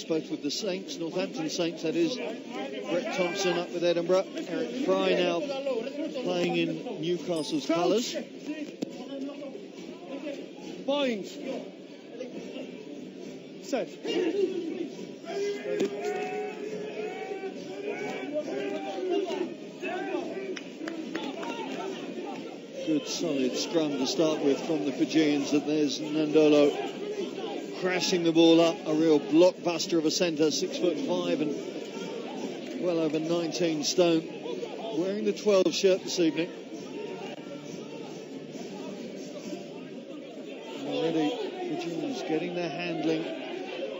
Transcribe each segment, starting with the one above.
both with the Saints, Northampton Saints that is. Brett Thompson up with Edinburgh. Eric Fry now playing in Newcastle's colours. Boings. Set. Good solid scrum to start with from the Fijians, and there's Nadolo crashing the ball up, a real blockbuster of a centre, 6'5" and well over 19 stone, wearing the 12 shirt this evening. Already Fijians getting their handling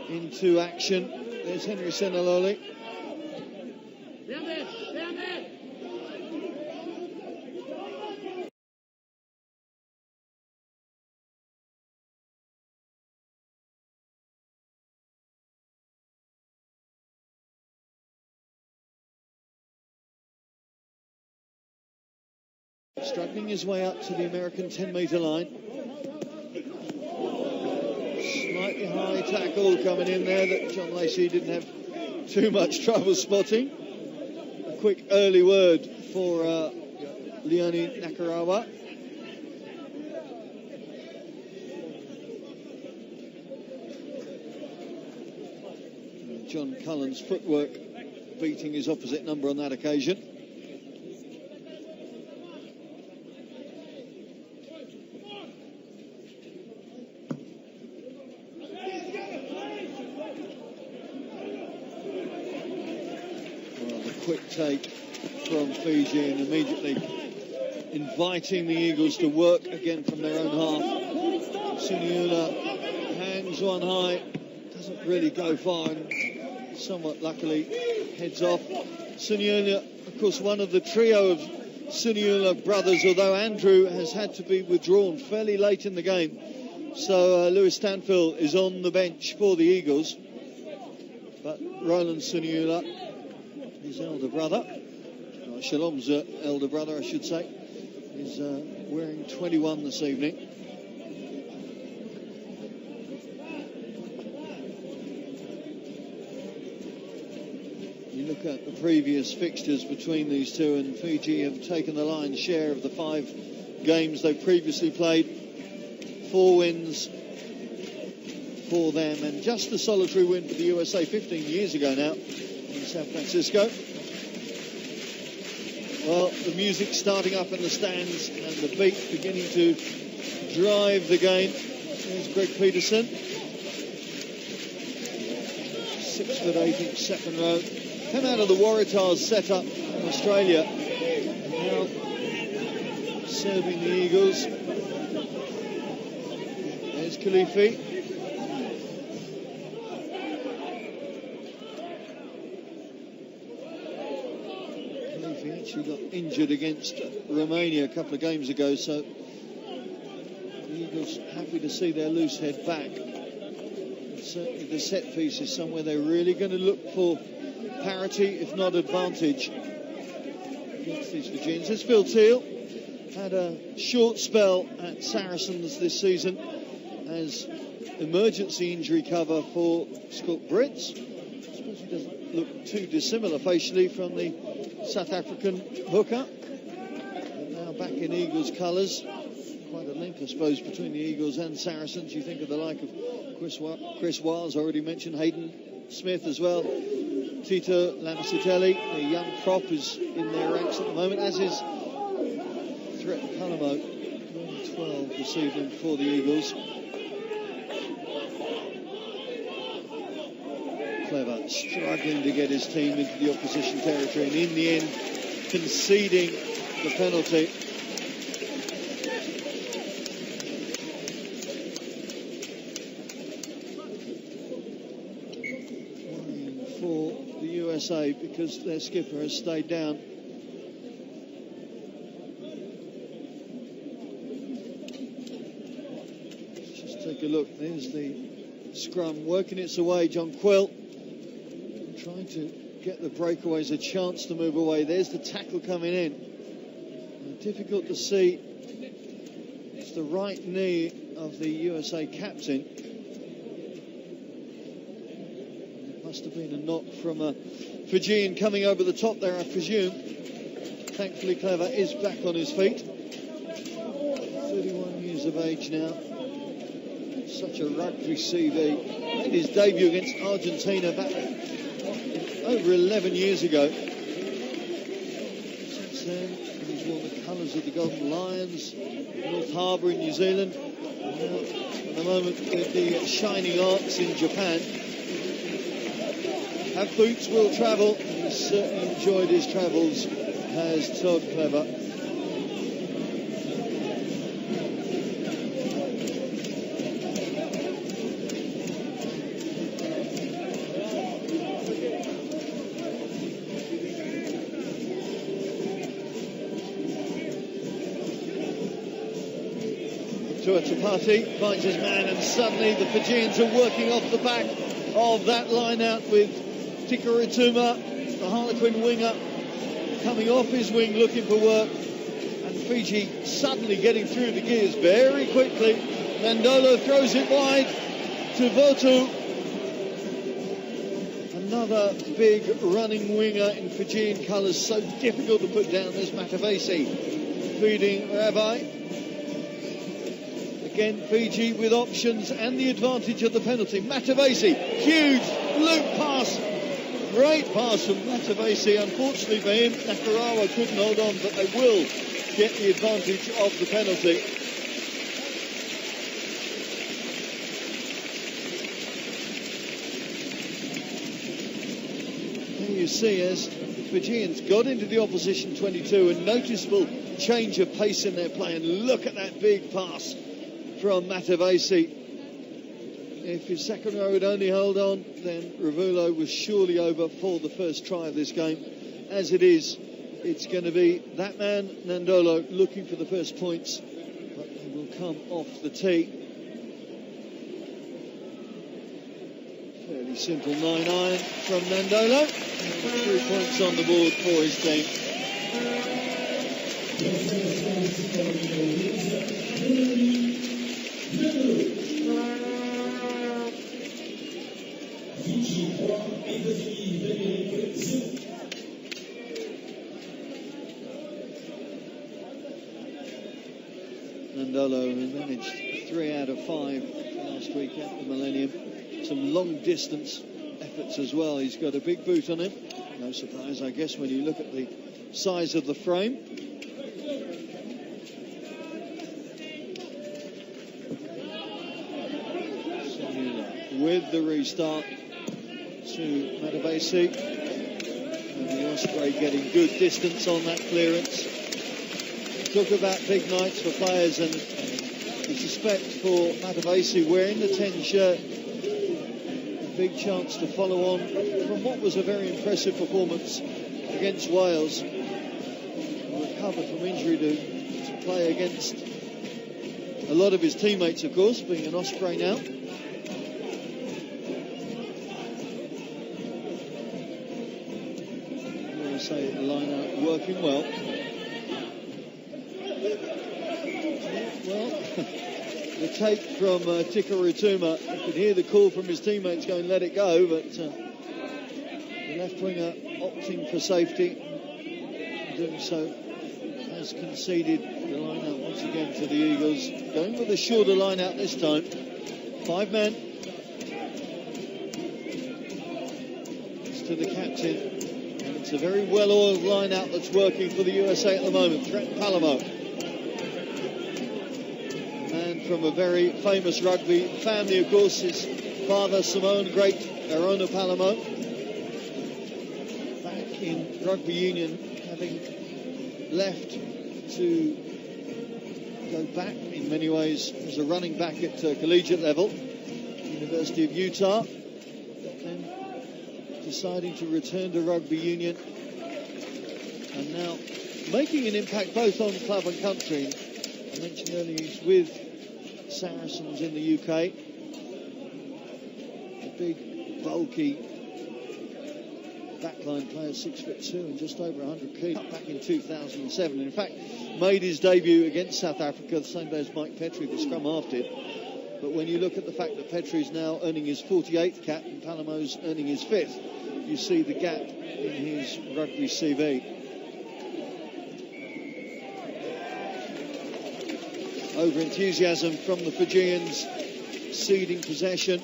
into action. There's Henry Seniloli. Struggling his way up to the American 10-metre line. Slightly high tackle coming in there that John Lacey didn't have too much trouble spotting. A quick early word for Leone Nakarawa. John Cullen's footwork beating his opposite number on that occasion. Quick take from Fiji and immediately inviting the Eagles to work again from their own half. Suniula hangs one high, doesn't really go far and somewhat luckily heads off. Suniula, of course, one of the trio of Suniula brothers, although Andrew has had to be withdrawn fairly late in the game. So Lewis Stanfield is on the bench for the Eagles. But Roland Suniula, his elder brother, Shalom's elder brother, I should say, is wearing 21 this evening. You look at the previous fixtures between these two, and Fiji have taken the lion's share of the 5 games they've previously played. 4 wins for them, and just a solitary win for the USA 15 years ago now in San Francisco. Well, the music's starting up in the stands and the beat beginning to drive the game. There's Greg Peterson, 6'8" second row. Come out of the Waratahs setup in Australia. And now serving the Eagles. There's Khalifi. She got injured against Romania a couple of games ago, so the Eagles happy to see their loose head back. And certainly the set piece is somewhere they're really going to look for parity, if not advantage, against these Fijians. There's Phil Teal, had a short spell at Saracens this season as emergency injury cover for Scott Brits. I suppose he doesn't look too dissimilar facially from the South African hooker, but now back in Eagles colours. Quite a link, I suppose, between the Eagles and Saracens. You think of the like of Chris Wiles, already mentioned, Hayden Smith as well, Tito Lamasitelli. The young prop is in their ranks at the moment, as is Threat Kalamo, 12 this evening for the Eagles. Clever, struggling to get his team into the opposition territory, and in the end conceding the penalty. Worrying for the USA because their skipper has stayed down. Let's just take a look. There's the scrum working its way. John Quill trying to get the breakaways a chance to move away. There's the tackle coming in. And difficult to see. It's the right knee of the USA captain. And the Must have been a knock from a Fijian coming over the top there, I presume. Thankfully, Qera is back on his feet. 31 years of age now. Such a rugby CV. Made his debut against Argentina back over 11 years ago. Since then, he's worn the colours of the Golden Lions, North Harbour in New Zealand, and now, at the moment, with the Shining Arcs in Japan. Have boots will travel. He's certainly enjoyed his travels, has Todd Qera. Timoci finds his man, and suddenly the Fijians are working off the back of that line out with Tikoirotuma, the Harlequin winger, coming off his wing looking for work, and Fiji suddenly getting through the gears very quickly. Nadolo throws it wide to Votu. Another big running winger in Fijian colours, so difficult to put down. There's Matavesi feeding Rabine. Again, Fiji with options and the advantage of the penalty. Matavesi, huge loop pass. Great pass from Matavesi. Unfortunately for him, Nakarawa couldn't hold on, but they will get the advantage of the penalty. There you see, as the Fijians got into the opposition 22, a noticeable change of pace in their play, and look at that big pass from Matavesi. If his second row would only hold on, then Ravulo was surely over for the first try of this game. As it is, it's going to be that man, Nadolo, looking for the first points, but they will come off the tee. Fairly simple 9-iron from Nadolo. 3 points on the board for his team. Nadolo, who managed 3 out of 5 last week at the Millennium. Some long distance efforts as well. He's got a big boot on him. No surprise, I guess, when you look at the size of the frame. With the restart to Matavesi, and the Osprey getting good distance on that clearance. Talk about big nights for players, and I suspect for Matavesi wearing the 10 shirt, a big chance to follow on from what was a very impressive performance against Wales. Recovered from injury to play against a lot of his teammates, of course, being an Osprey now. Say the line out working well. Well, the take from Tikoirotuma, you could hear the call from his teammates going, let it go, but the left winger opting for safety. Doing so has conceded the line out once again to the Eagles. Going with a shorter line out this time. 5 men. It's to the captain. It's a very well-oiled line-out that's working for the USA at the moment. Trent Palamo, a man from a very famous rugby family, of course. His father, Simone, great Arona Palamo, back in rugby union, having left to go back in many ways as a running back at collegiate level, University of Utah. Then deciding to return to rugby union, and now making an impact both on club and country. I mentioned earlier he's with Saracens in the UK. A big, bulky backline player, 6'2" and just over 100 kilos, back in 2007. In fact, made his debut against South Africa the same day as Mike Petrie, the scrum half, did. But when you look at the fact that Petri's now earning his 48th cap and Palomo's earning his 5th, you see the gap in his rugby CV. Over-enthusiasm from the Fijians, ceding possession.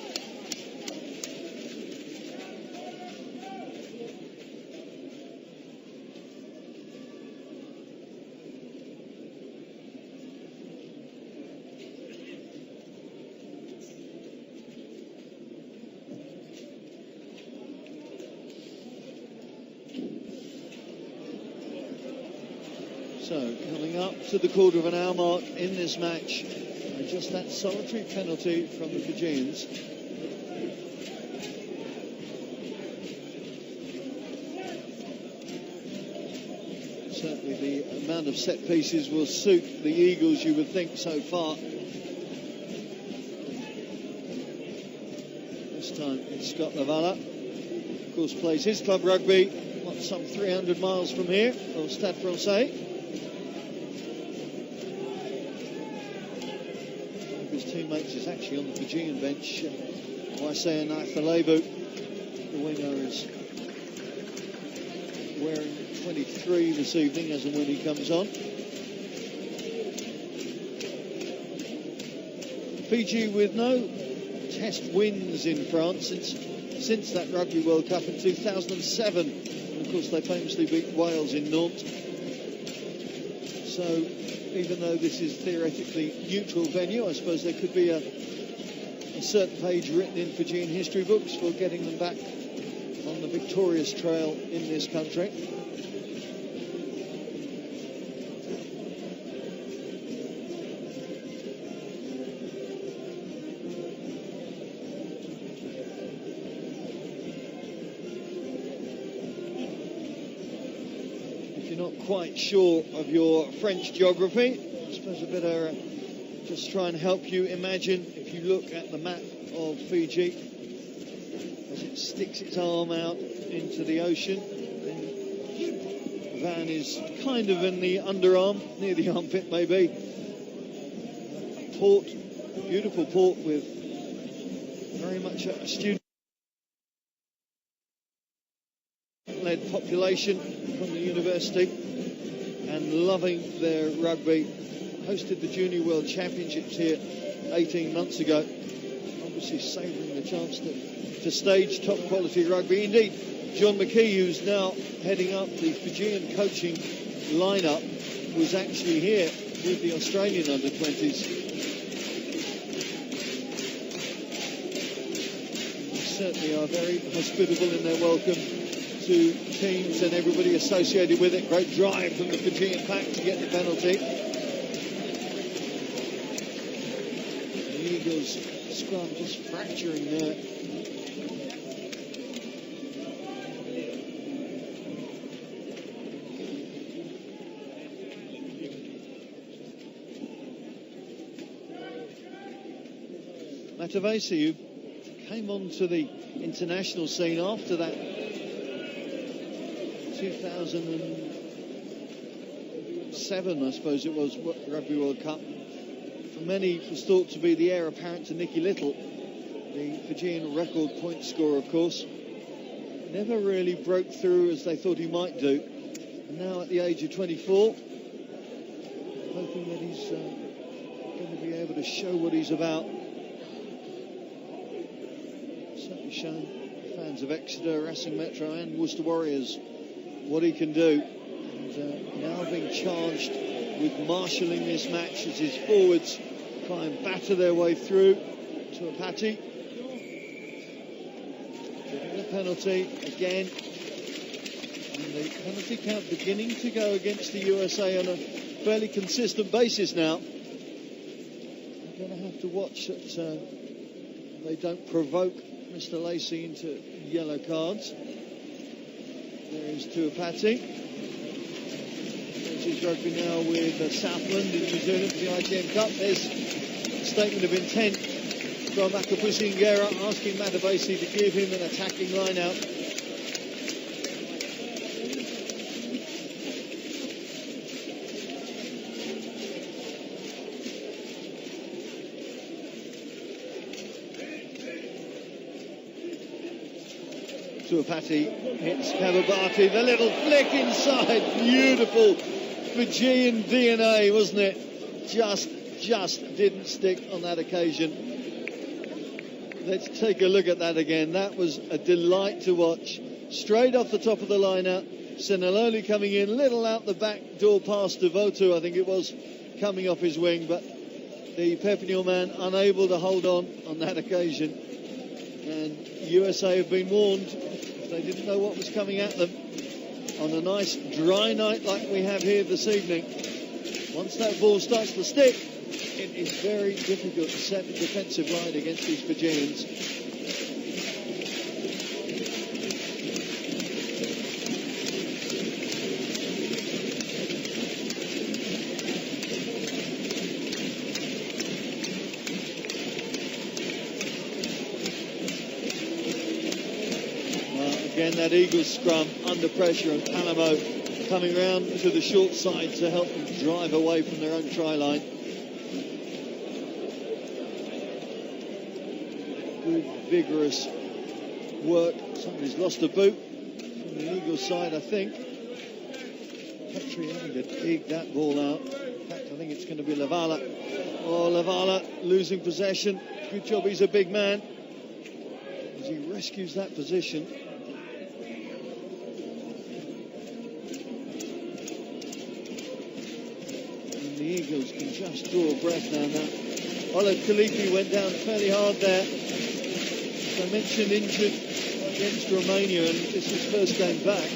So, coming up to the quarter of an hour mark in this match, and just that solitary penalty from the Fijians. Certainly the amount of set pieces will suit the Eagles, you would think, so far. This time it's Scott Lavala. Of course, plays his club rugby, some 300 miles from here, or Stade Francais. Teammates is actually on the Fijian bench. Waisea Naithalevu, the winger, is wearing 23 this evening, as and when he comes on. Fiji with no test wins in France since that Rugby World Cup in 2007. And of course, they famously beat Wales in Nantes. So, even though this is theoretically neutral venue, I suppose there could be a certain page written in Fijian history books for getting them back on the victorious trail in this country. Quite sure of your French geography, I suppose I better just try and help you imagine. If you look at the map of Fiji as it sticks its arm out into the ocean, then Van is kind of in the underarm, near the armpit maybe. Port, a beautiful port with very much a student-led population from the university, and loving their rugby. Hosted the Junior World Championships here 18 months ago. Obviously savouring the chance to stage top quality rugby. Indeed, John McKee, who's now heading up the Fijian coaching lineup, was actually here with the Australian under-20s. They certainly are very hospitable in their welcome to teams and everybody associated with it. Great drive from the Fijian pack to get the penalty. The Eagles scrum just fracturing there. Matavesi, who came onto the international scene after that 2007, I suppose it was, Rugby World Cup. For many, it was thought to be the heir apparent to Nicky Little, the Fijian record point scorer, of course. Never really broke through as they thought he might do. And now at the age of 24, hoping that he's going to be able to show what he's about. Certainly shown fans of Exeter, Racing Metro and Worcester Warriors what he can do, and now being charged with marshalling this match as his forwards try and batter their way through to a Patty. Getting the penalty again, and the penalty count beginning to go against the USA on a fairly consistent basis now. We're going to have to watch that they don't provoke Mr. Lacey into yellow cards. There is Tuapati. There's his rugby now with Southland in New Zealand for the ITM Cup. There's a statement of intent from Akapusi and Qera asking Matavesi to give him an attacking line out. Tuapati hits Cavubati, the little flick inside, beautiful Fijian DNA, wasn't it? Just didn't stick on that occasion. Let's take a look at that again. That was a delight to watch. Straight off the top of the line-out, Seniloli coming in, little out the back door pass to Votu, I think it was, coming off his wing, but the Perpignan man unable to hold on that occasion. And USA have been warned. They didn't know what was coming at them on a nice dry night like we have here this evening. Once that ball starts to stick, it is very difficult to set a defensive line against these Fijians. Again, that Eagles scrum under pressure, and Palamo coming round to the short side to help them drive away from their own try line. Good, vigorous work. Somebody's lost a boot from the Eagles side, I think. Petrie having to dig that ball out. In fact, I think it's going to be Lavala. Oh, Lavala losing possession. Good job, he's a big man as he rescues that position. Eagles can just draw a breath now. Ola Kalifi went down fairly hard there. As I mentioned, injured against Romania, and this is his first game back.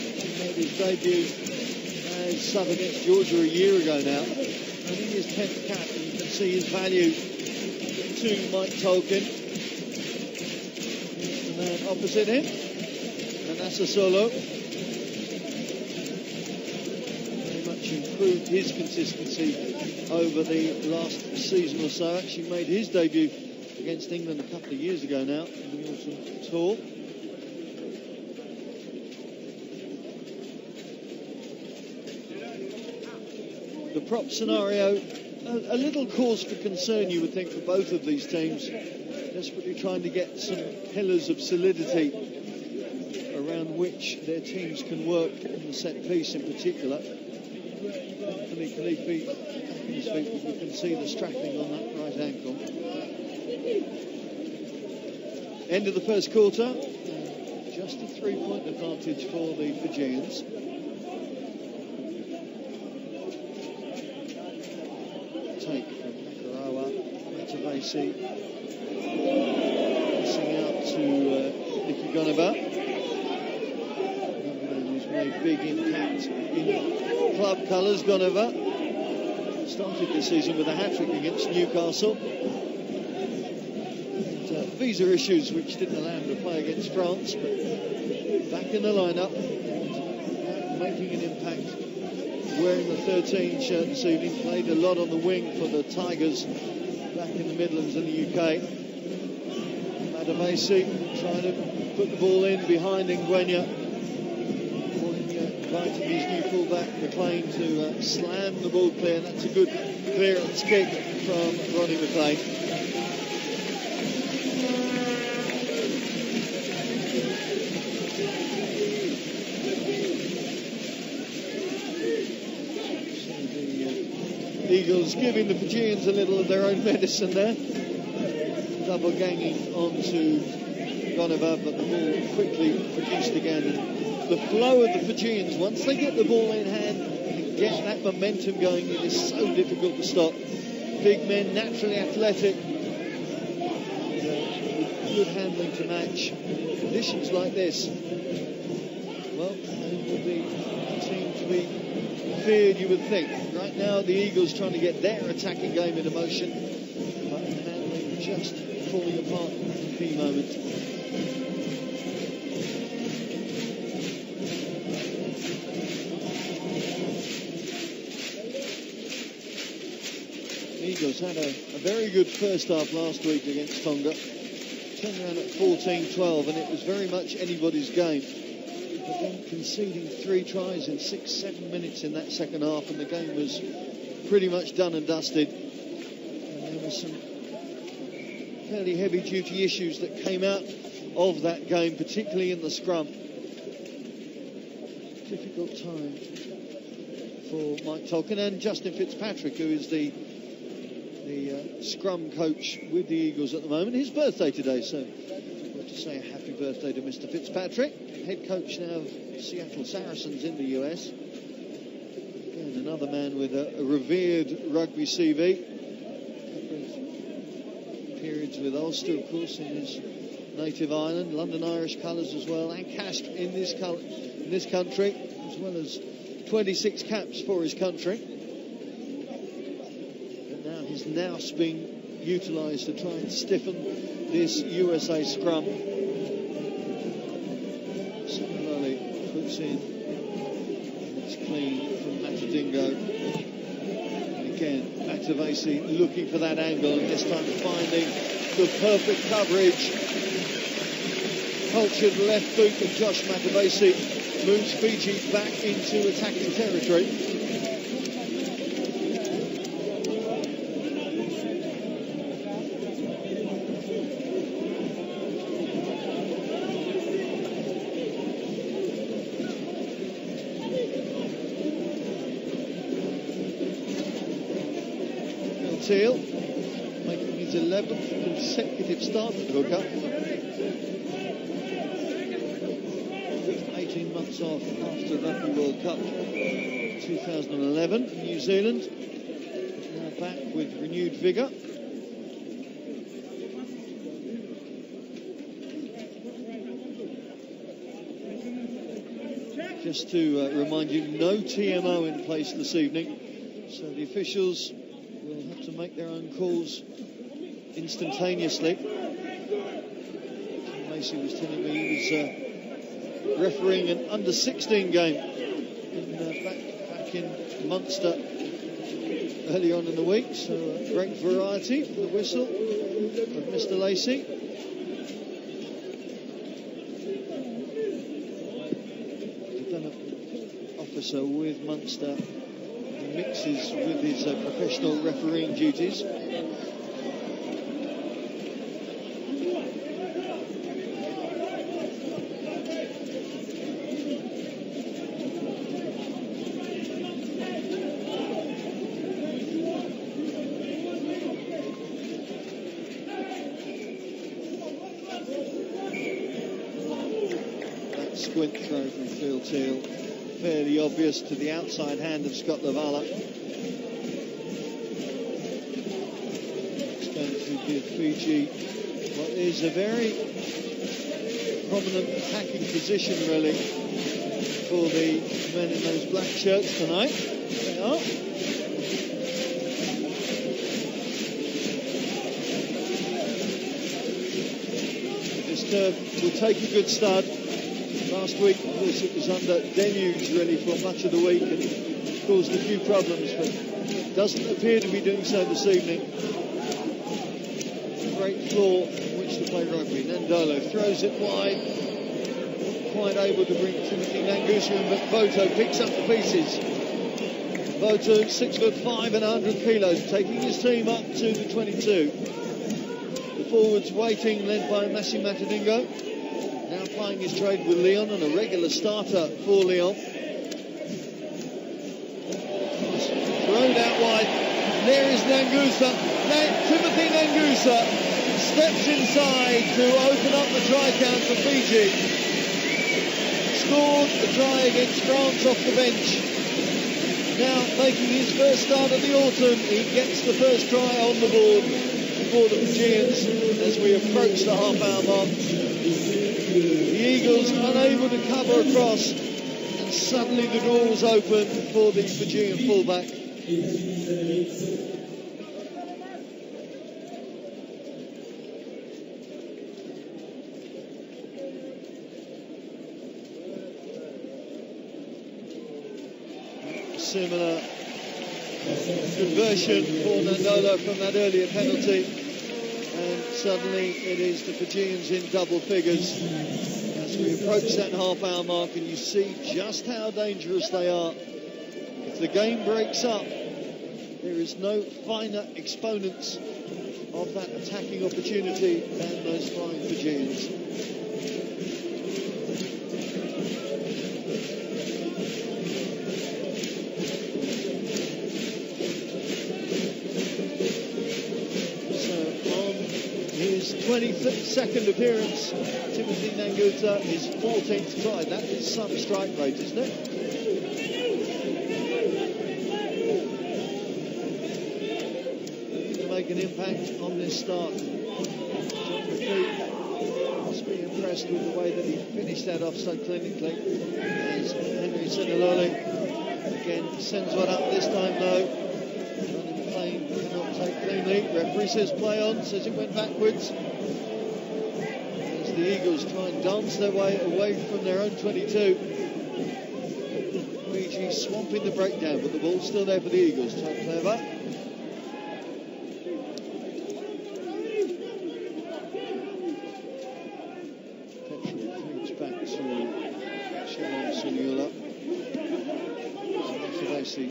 He made his debut as sub against Georgia a year ago now. I think his 10th cap, and you can see his value to Mike Tolkien. The man opposite him, Manasa Solo. Improved his consistency over the last season or so. Actually made his debut against England a couple of years ago now in the autumn tour. The prop scenario, a little cause for concern, you would think, for both of these teams. Desperately trying to get some pillars of solidity around which their teams can work in the set piece in particular. Khalifi back in his feet, but you can see the strapping on that right ankle. End of the first quarter, just a 3-point advantage for the Fijians. Take from Nakarawa, Matavesi, passing out to Nicky Goneva. Who's made big impact in club colours. Goneva started this season with a hat-trick against Newcastle. And, visa issues which didn't allow him to play against France, but back in the lineup, making an impact, wearing the 13 shirt this evening. Played a lot on the wing for the Tigers back in the Midlands in the UK. Matavesi trying to put the ball in behind Nguenya. Inviting his new fullback McLean to slam the ball clear. That's a good clearance kick from Ronnie McLean. So the Eagles giving the Fijians a little of their own medicine there. Double ganging onto Goneva, but the ball quickly produced again. The flow of the Fijians, once they get the ball in hand and get that momentum going, it is so difficult to stop. Big men, naturally athletic, with good handling to match. Conditions like this, well, they will be a team to be feared, you would think. Right now, the Eagles trying to get their attacking game into motion, but handling just falling apart in key moments. Eagles had a very good first half last week against Tonga. Turned around at 14-12, and it was very much anybody's game. But then conceding 3 tries in 6-7 minutes in that second half, and the game was pretty much done and dusted. And there were some fairly heavy-duty issues that came out of that game, particularly in the scrum. Difficult time for Mike Tolkien and Justin Fitzpatrick, who is the scrum coach with the Eagles at the moment. His birthday today, so I'd like to say a happy birthday to Mr. Fitzpatrick, head coach now of Seattle Saracens in the US. Again, another man with a revered rugby CV. Periods with Ulster, of course, in his native island, London Irish colours as well, and Casp in this country, as well as 26 caps for his country. And now his nous being utilised to try and stiffen this USA scrum. Seniloli puts in, it's clean from Matadigo. And again, Matavesi looking for that angle, and this time finding the perfect coverage. Cultured left boot of Josh Matavesi moves Fiji back into attacking territory. Teal making his 11th consecutive start at the World Cup. 18 months off after Rugby World Cup 2011 in New Zealand. Now back with renewed vigour. Just to remind you, no TMO in place this evening, so the officials will have to make their own calls instantaneously. Macy was telling me he was refereeing an under-16 game back in Munster early on in the week, so great variety for the whistle of Mr. Lacey. Development officer with Munster, mixes with his professional refereeing duties. That squint throw from Phil Teal, fairly obvious to the outside hand of Scott Lavala. It's going to give Fiji what is a very prominent attacking position, really, for the men in those black shirts tonight. They are. This turf will take a good start. Last week, of course, it was under deluge really for much of the week and caused a few problems, but doesn't appear to be doing so this evening. Great floor on which to play rugby. Nadolo throws it wide, not quite able to bring Timoci Nagusa in, but Votu picks up the pieces. Votu, 6'5" and 100 kilos, taking his team up to the 22. The forwards waiting, led by Masi Matadigo. Now playing his trade with Leone and a regular starter for Leone. Thrown out wide. There is Nagusa. Timoci Nagusa steps inside to open up the try count for Fiji. Scored the try against France off the bench. Now making his first start of the autumn. He gets the first try on the board for the Fijians as we approach the half-hour mark. The Eagles unable to cover across, and suddenly the door was open for the Fijian fullback. Similar conversion for Nadolo from that earlier penalty. And suddenly it is the Fijians in double figures as we approach that half-hour mark, and you see just how dangerous they are. If the game breaks up, there is no finer exponents of that attacking opportunity than those flying Fijians. 22nd appearance. Timoci Nagusa, his 14th try. That is some strike rate, isn't it? To make an impact on this start. Must be impressed with the way that he finished that off so clinically. As Seniloli again sends one up this time though. Running plane cannot take cleanly. Referee says play on, says it went backwards. As the Eagles try and dance their way away from their own 22. Fiji swamping the breakdown, but the ball's still there for the Eagles. So clever. Matavesi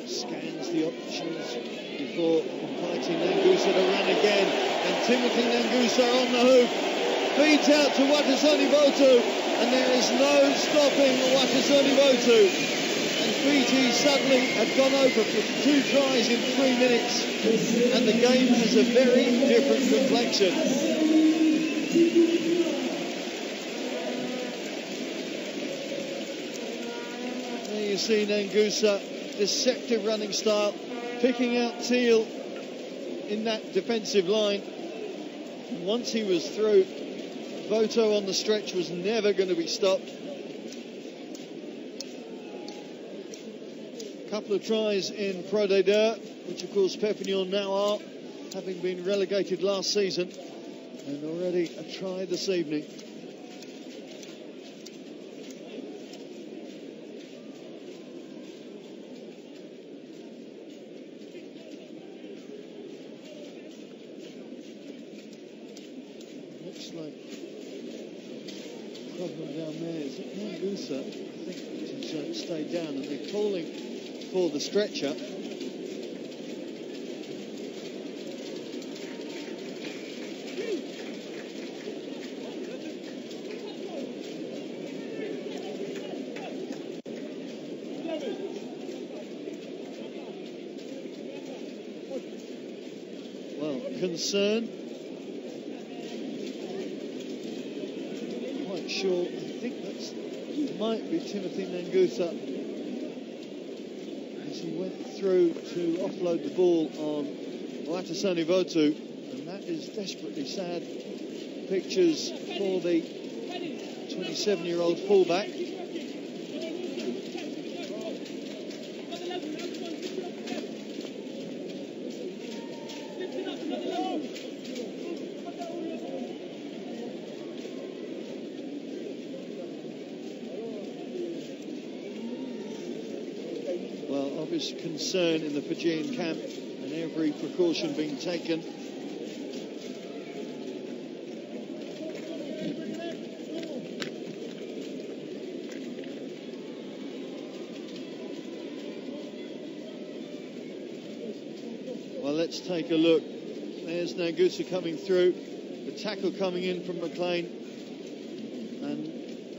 scans the options before inviting Nagusa to run again, and Timoci Nagusa on the hoop, feeds out to Watisoni Votu, and there is no stopping Watisoni Votu, and Fiji suddenly had gone over for 2 tries in 3 minutes, and the game has a very different complexion. You see Nagusa, deceptive running style, picking out Teal in that defensive line. And once he was through, Votu on the stretch was never going to be stopped. A couple of tries in Pro de Deux, which of course Perpignan now are, having been relegated last season, and already a try this evening. Problem down there is that Nagusa, I think, has stayed down, and they're calling for the stretcher. Well, concern. Sure, I think that might be Timoci Nagusa as he went through to offload the ball on Watisoni Votu, and that is desperately sad pictures for the 27-year-old fullback. Concern in the Fijian camp, and every precaution being taken. Well, let's take a look. There's Nagusa coming through, the tackle coming in from McLean, and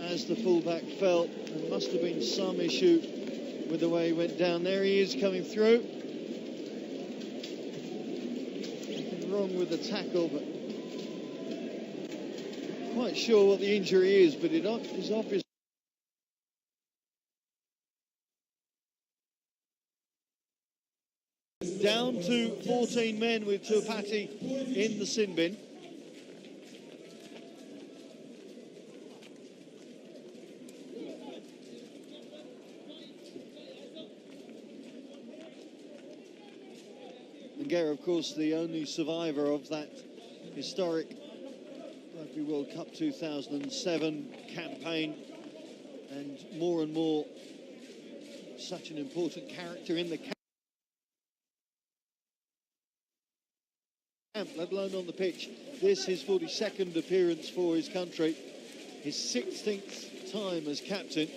as the fullback fell, there must have been some issue with the way he went down. There he is coming through. Nothing wrong with the tackle, but not quite sure what the injury is, but it is obvious. Down to 14 men with Tuvati in the sin bin. Qera, of course, the only survivor of that historic Rugby World Cup 2007 campaign, and more such an important character in the camp, let alone on the pitch. This is his 42nd appearance for his country, his 16th time as captain.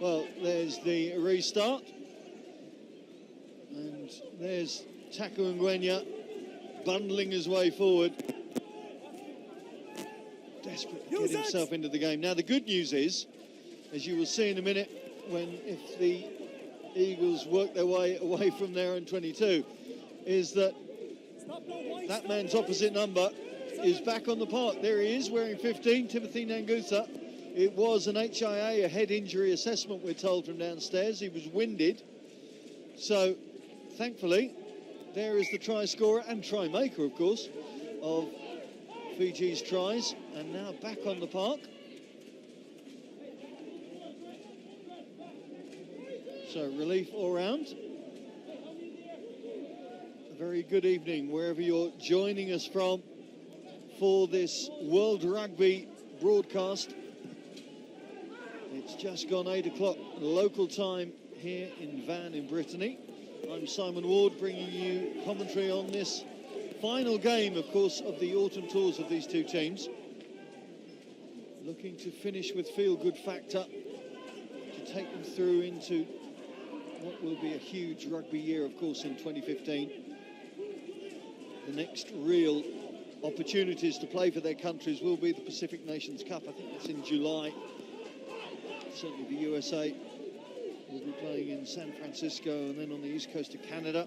Well, there's the restart, and There's Taku Ngwenya bundling his way forward. Desperate to get himself into the game. Now, the good news is, as you will see in a minute, if the Eagles work their way away from their own 22, is that that man's opposite number is back on the park. There he is, wearing 15, Timothy Nagusa. It was an HIA, a head injury assessment, we're told from downstairs. He was winded. So, thankfully, there is the try scorer and try maker, of course, of Fiji's tries. And now back on the park. So, relief all round. A very good evening, wherever you're joining us from for this World Rugby broadcast. It's just gone 8 o'clock local time here in Van in Brittany. I'm Simon Ward, bringing you commentary on this final game, of course, of the autumn tours of these two teams. Looking to finish with feel-good factor to take them through into what will be a huge rugby year, of course, in 2015. The next real opportunities to play for their countries will be the Pacific Nations Cup. I think it's in July. Certainly the USA will be playing in San Francisco and then on the east coast of Canada.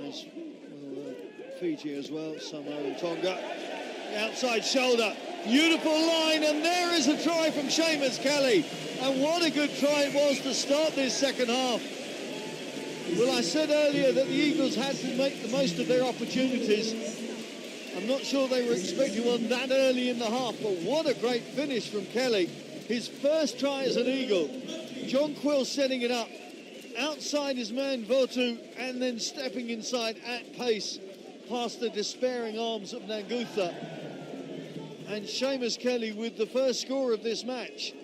As will Fiji as well, Samoa and Tonga. The outside shoulder, beautiful line, and there is a try from Seamus Kelly. And what a good try it was to start this second half. Well, I said earlier that the Eagles had to make the most of their opportunities. I'm not sure they were expecting one that early in the half, but what a great finish from Kelly. His first try as an Eagle. John Quill setting it up. Outside his man Votu, and then stepping inside at pace past the despairing arms of Nagusa. And Seamus Kelly with the first score of this match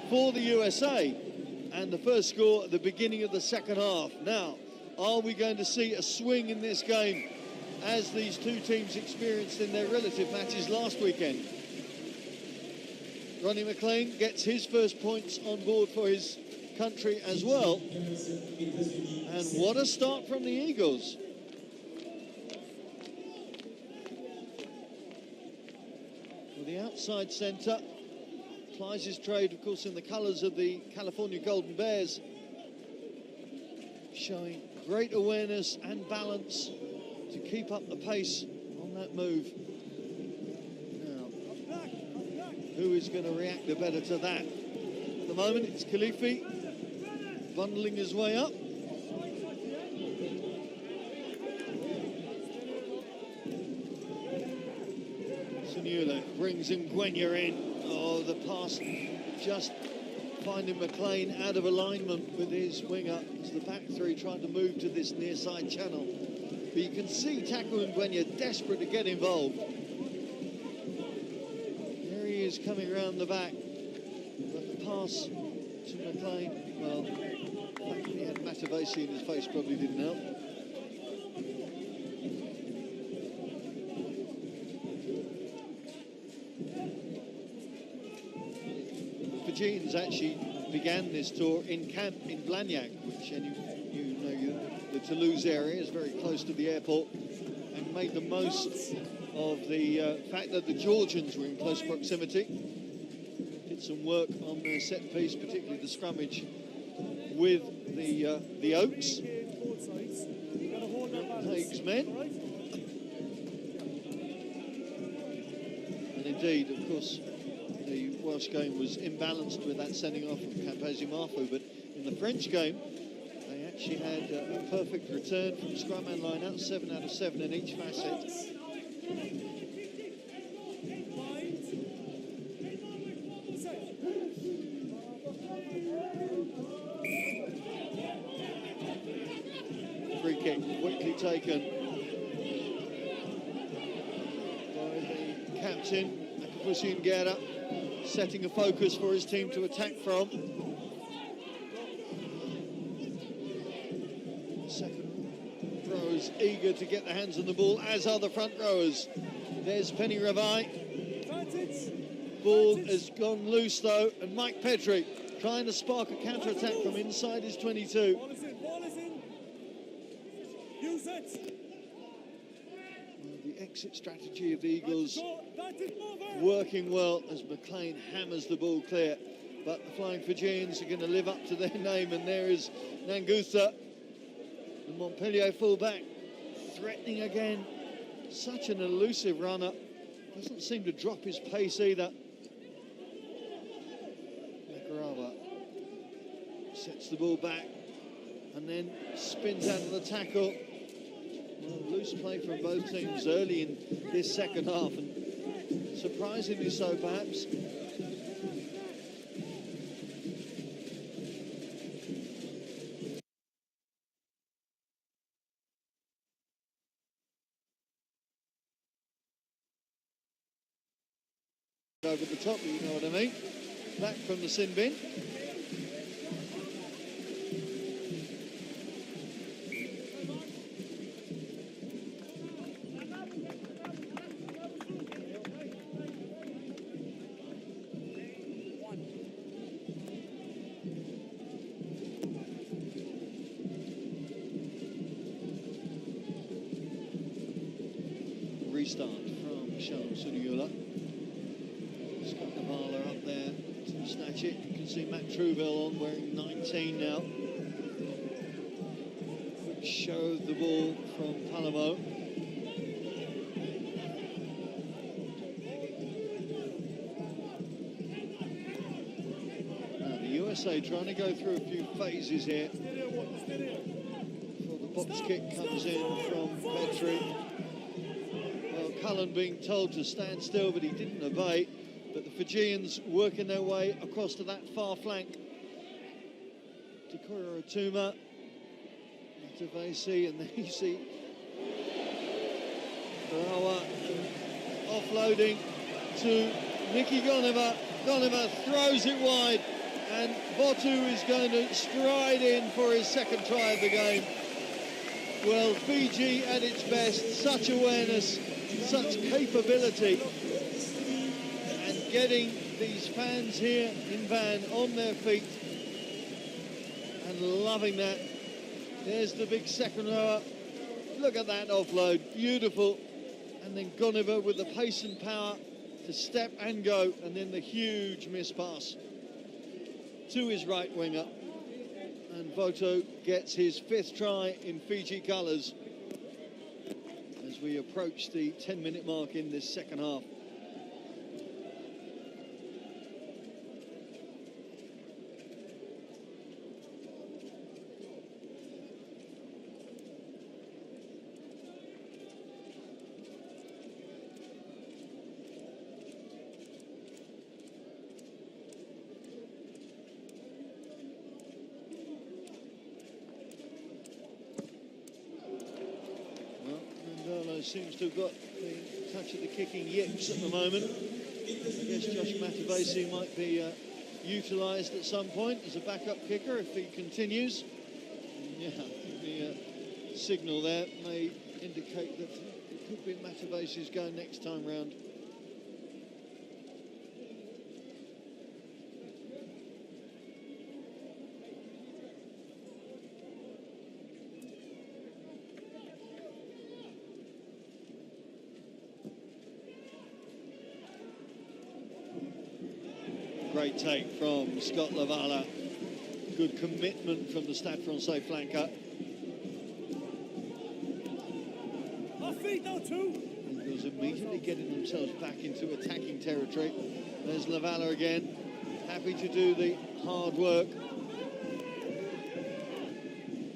for the USA. And the first score at the beginning of the second half. Now, are we going to see a swing in this game as these two teams experienced in their relative matches last weekend? Ronnie McLean gets his first points on board for his country as well. And what a start from the Eagles. Well, the outside centre plies his trade, of course, in the colours of the California Golden Bears, showing great awareness and balance to keep up the pace on that move. Now, who is going to react the better to that? At the moment, it's Khalifi bundling his way up. Seniloli brings Ngwenya in. Oh, the pass just finding McLean out of alignment with his winger as the back three trying to move to this near side channel. But you can see Taku Ngwenya desperate to get involved. There he is coming around the back. But the pass to McLean, well, the fact that he had Matavesi in his face probably didn't help. Fijians actually began this tour in camp in Blagnac, which you know the Toulouse area is very close to the airport, and made the most of the fact that the Georgians were in close proximity. Did some work on their set piece, particularly the scrummage with the Oaks. Haig's men. And indeed, of course, the Welsh game was imbalanced with that sending off of Campesi Marfu, but in the French game, they actually had a perfect return from scrum and line out, 7 out of 7 in each facet. Free kick quickly taken by the captain, Akapusi and Qera, setting a focus for his team to attack from. Second rowers eager to get their hands on the ball, as are the front rowers. There's Penny Ravai. Ball has gone loose though, and Mike Petrie trying to spark a counter-attack from inside his 22. Ball is in, ball is in. Use it. Well, the exit strategy of the Eagles working well as McLean hammers the ball clear. But the Flying Fijians are going to live up to their name, and there is Nagusa, the Montpellier fullback, threatening again. Such an elusive runner. Doesn't seem to drop his pace either. Nakarawa sets the ball back and then spins out of the tackle. Well, loose play from both teams early in this second half, and surprisingly so perhaps. Over the top, you know what I mean. Back from the sin bin. Restart from Seniloli. Up there to snatch it. You can see Matt Trouville on, wearing 19 now. Quick show of the ball from Palamo. Now the USA trying to go through a few phases here before the box kick comes in from Petrie. Well, Cullen being told to stand still, but he didn't obey. But the Fijians working their way across to that far flank. Tikoirotuma, Matavesi, and then you see Nakarawa offloading to Nicky Goneva. Goneva throws it wide, and Votu is going to stride in for his second try of the game. Well, Fiji at its best, such awareness, such capability. Getting these fans here in Van on their feet and loving that. There's the big second rower. Look at that offload, beautiful. And then Goneva with the pace and power to step and go, and then the huge miss pass to his right winger. And Votu gets his 5th try in Fiji colours as we approach the 10-minute mark in this second half. Seems to have got the touch of the kicking yips at the moment. I guess Josh Matavesi might be utilised at some point as a backup kicker if he continues. Yeah, the signal there may indicate that it could be Matavesi's go next time round. Great take from Scott Lavala. Good commitment from the Stade Francais flanker. Eagles immediately getting themselves back into attacking territory. There's Lavala again, happy to do the hard work.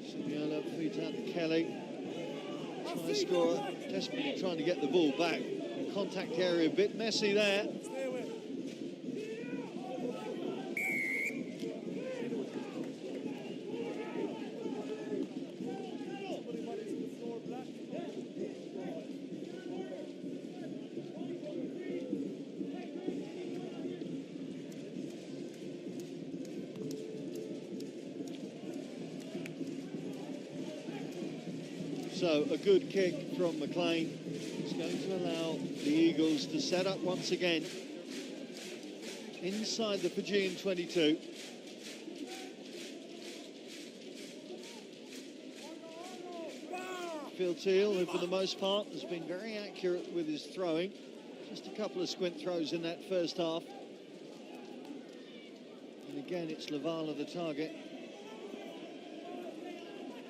Simiola feeds out to Kelly. Try scorer, desperately trying to get the ball back. The contact area a bit messy there. So a good kick from McLean. It's going to allow the Eagles to set up once again inside the Fijian 22. Phil Teal, who for the most part has been very accurate with his throwing. Just a couple of squint throws in that first half. And again, it's Lavala the target.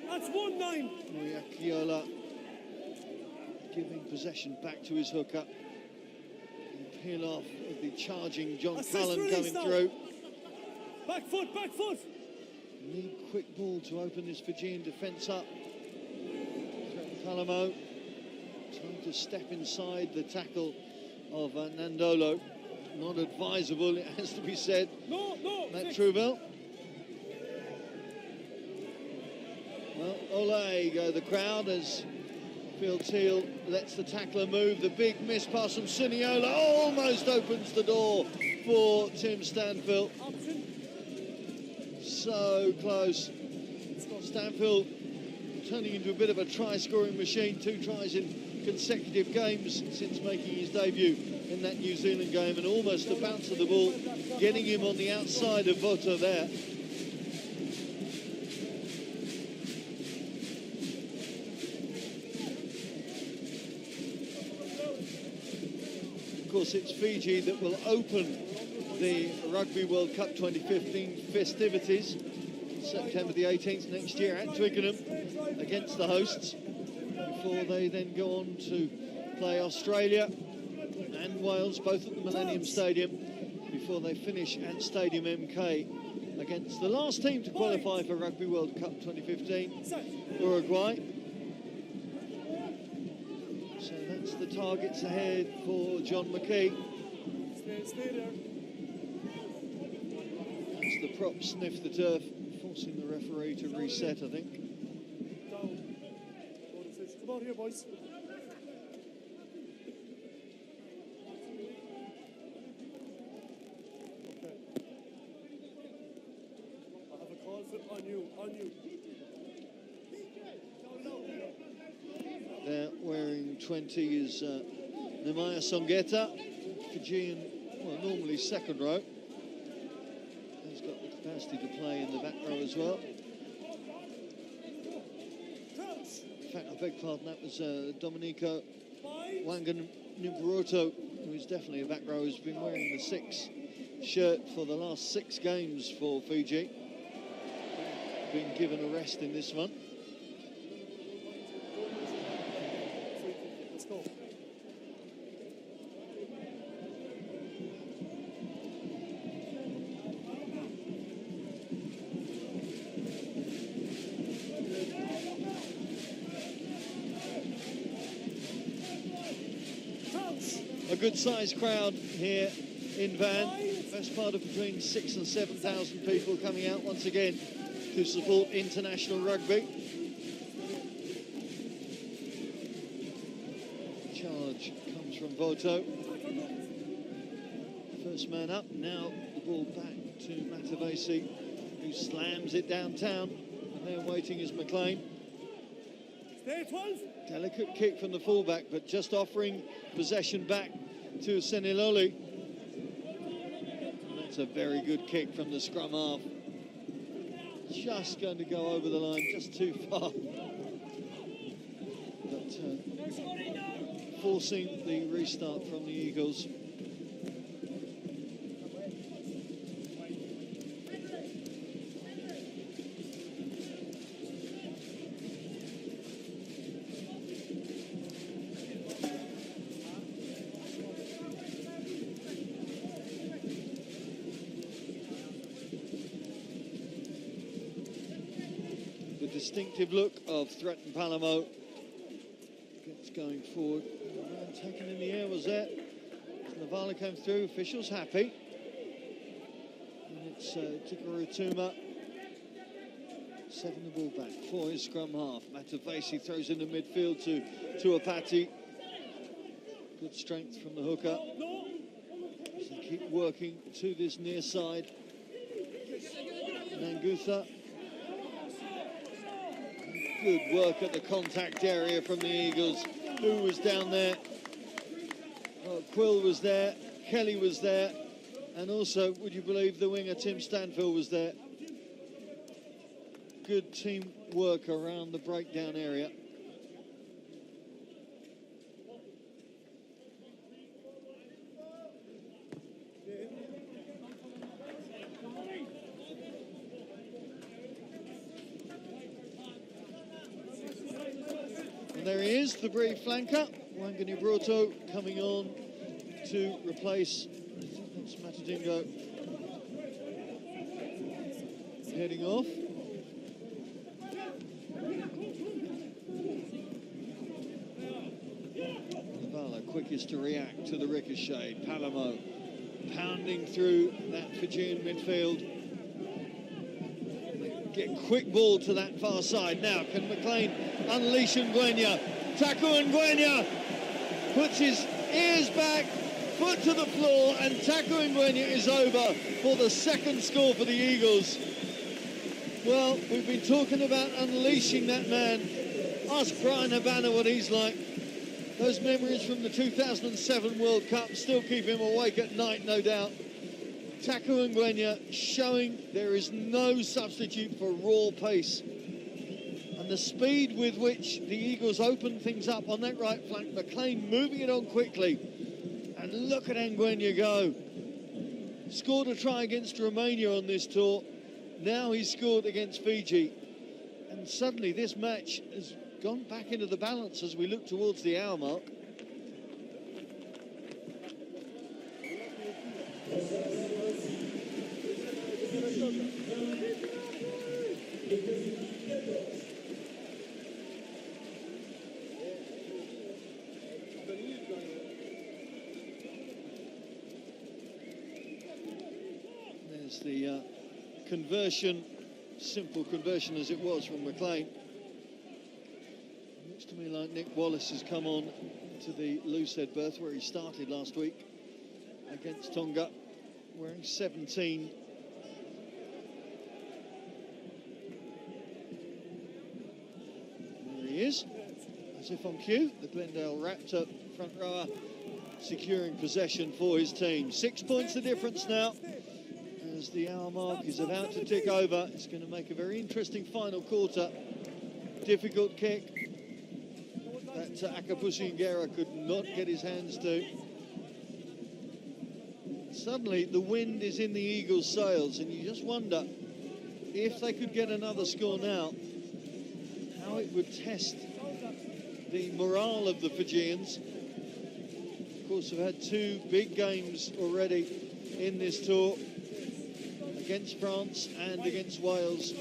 That's 1-9. Moriakiola giving possession back to his hooker. And peel off of the charging John Cullen coming through. Back foot, back foot. Need quick ball to open this Fijian defence up. Palamo trying to step inside the tackle of Nadolo. Not advisable, it has to be said. No. Matt Truebell. Well, ole go the crowd as Phil Teal lets the tackler move. The big miss pass from Seniloli almost opens the door for Tim Stanfield. So close. Stanfield turning into a bit of a try-scoring machine. 2 tries in consecutive games since making his debut in that New Zealand game, and almost a bounce of the ball, getting him on the outside of Votu there. Of course, it's Fiji that will open the Rugby World Cup 2015 festivities September the 18th next year at Twickenham against the hosts, before they then go on to play Australia and Wales, both at the Millennium Stadium, before they finish at Stadium MK against the last team to qualify for Rugby World Cup 2015, Uruguay. So that's the targets ahead for John McKee. Stay there. As the prop sniff the turf, forcing the referee to reset, I think. Down. Come out here, boys. Okay. I have a call on you. They're wearing 20 is Nemani Songeta, Fijian, well, normally second row. He's got the capacity to play in the back row as well. In fact, I beg pardon, that was Domenico Wanganimburoto, who is definitely a back row, who's been wearing the 6 shirt for the last 6 games for Fiji. Been given a rest in this one. Let's go. A good-sized crowd here in Van. Best part of between 6,000 and 7,000 people coming out once again to support international rugby. Charge comes from Votu. First man up. Now the ball back to Matavesi, who slams it downtown. And there waiting is McLean. Stay 12. Delicate kick from the fullback, but just offering possession back to Seniloli. That's a very good kick from the scrum half. Just going to go over the line, just too far. But forcing the restart from the Eagles. Distinctive look of threatened Palamo. Gets going forward. The man taken in the air was there. Lavala came through. Officials happy. And it's Tikoirotuma. 7 the ball back for his scrum half. Matavesi throws in the midfield to Tuapati. Good strength from the hooker. As they keep working to this near side. Nagusa. Good work at the contact area from the Eagles. Who was down there? Well, Quill was there, Kelly was there, and also, would you believe, the winger Tim Stanfield was there. Good team work around the breakdown area. And there he is, the brief flanker. Wangani Broto coming on to replace, I think that's Matadigo, heading off. Vala quickest to react to the ricochet. Palamo pounding through that Fijian midfield. Get quick ball to that far side. Now, can McLean unleash Ngwenya? Taku Ngwenya puts his ears back, foot to the floor, and Taku Ngwenya is over for the second score for the Eagles. Well, we've been talking about unleashing that man. Ask Brian Habana what he's like. Those memories from the 2007 World Cup still keep him awake at night, no doubt. Taku Ngwenya showing there is no substitute for raw pace. And the speed with which the Eagles open things up on that right flank, McLean moving it on quickly. And look at Ngwenya go. Scored a try against Romania on this tour. Now he's scored against Fiji. And suddenly this match has gone back into the balance as we look towards the hour mark. There's the conversion, simple conversion as it was from McLean. Looks to me like Nick Wallace has come on to the loosehead berth where he started last week against Tonga, wearing 17. There he is, as if on cue, the Glendale Raptor front rower securing possession for his team. 6 points the difference now. As the hour mark is about to tick over, it's going to make a very interesting final quarter. Difficult kick that Akapusi and Qera could not get his hands to. Suddenly the wind is in the Eagles' sails, and you just wonder if they could get another score now, how it would test the morale of the Fijians. Of course, we've had two big games already in this tour, against France and against Wales.